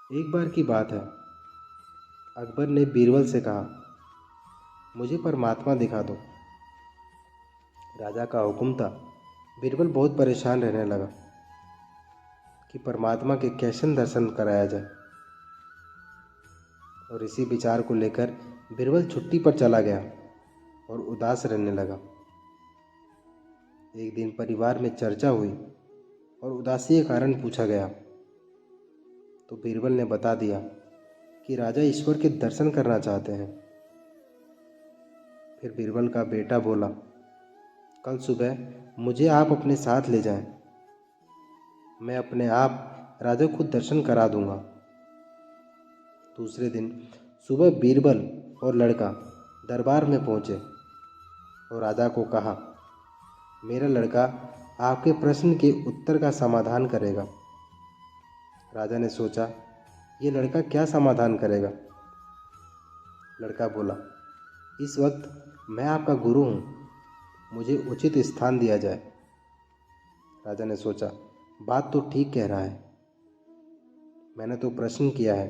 एक बार की बात है। अकबर ने बीरबल से कहा, मुझे परमात्मा दिखा दो। राजा का हुक्म था। बीरबल बहुत परेशान रहने लगा कि परमात्मा के कैसे दर्शन कराया जाए। और इसी विचार को लेकर बीरबल छुट्टी पर चला गया और उदास रहने लगा। एक दिन परिवार में चर्चा हुई और उदासी के कारण पूछा गया, तो बीरबल ने बता दिया कि राजा ईश्वर के दर्शन करना चाहते हैं। फिर बीरबल का बेटा बोला, कल सुबह मुझे आप अपने साथ ले जाएं। मैं अपने आप राजा को दर्शन करा दूंगा। दूसरे दिन सुबह बीरबल और लड़का दरबार में पहुंचे और राजा को कहा, मेरा लड़का आपके प्रश्न के उत्तर का समाधान करेगा। राजा ने सोचा, ये लड़का क्या समाधान करेगा। लड़का बोला, इस वक्त मैं आपका गुरु हूँ, मुझे उचित स्थान दिया जाए। राजा ने सोचा, बात तो ठीक कह रहा है। मैंने तो प्रश्न किया है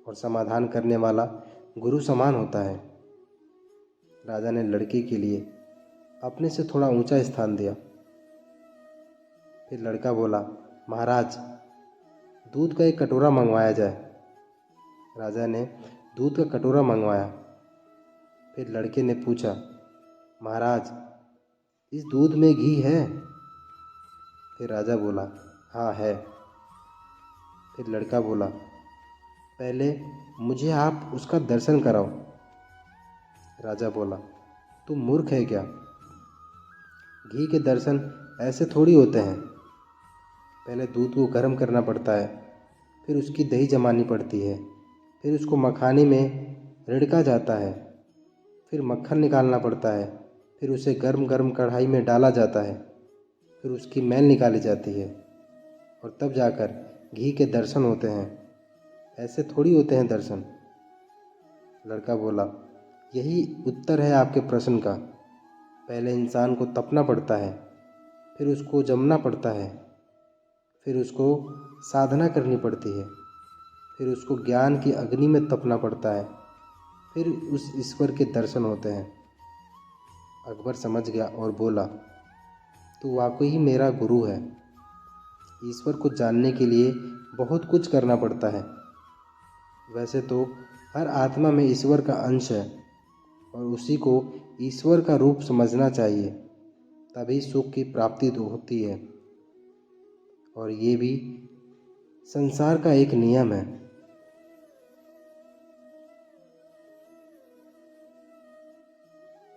और समाधान करने वाला गुरु समान होता है। राजा ने लड़के के लिए अपने से थोड़ा ऊंचा स्थान दिया। फिर लड़का बोला, महाराज, दूध का एक कटोरा मंगवाया जाए। राजा ने दूध का कटोरा मंगवाया। फिर लड़के ने पूछा, महाराज, इस दूध में घी है? फिर राजा बोला, हाँ है। फिर लड़का बोला, पहले मुझे आप उसका दर्शन कराओ। राजा बोला, तुम मूर्ख है क्या? घी के दर्शन ऐसे थोड़ी होते हैं। पहले दूध को गर्म करना पड़ता है, फिर उसकी दही जमानी पड़ती है, फिर उसको मखाने में रिड़का जाता है, फिर मक्खन निकालना पड़ता है, फिर उसे गर्म गर्म कढ़ाई में डाला जाता है, फिर उसकी मैल निकाली जाती है और तब जाकर घी के दर्शन होते हैं। ऐसे थोड़ी होते हैं दर्शन। लड़का बोला, यही उत्तर है आपके प्रश्न का। पहले इंसान को तपना पड़ता है, फिर उसको जमना पड़ता है, फिर उसको साधना करनी पड़ती है, फिर उसको ज्ञान की अग्नि में तपना पड़ता है, फिर उस ईश्वर के दर्शन होते हैं। अकबर समझ गया और बोला, तू वाकई ही मेरा गुरु है। ईश्वर को जानने के लिए बहुत कुछ करना पड़ता है। वैसे तो हर आत्मा में ईश्वर का अंश है और उसी को ईश्वर का रूप समझना चाहिए, तभी सुख की प्राप्ति तो होती है। और ये भी संसार का एक नियम है।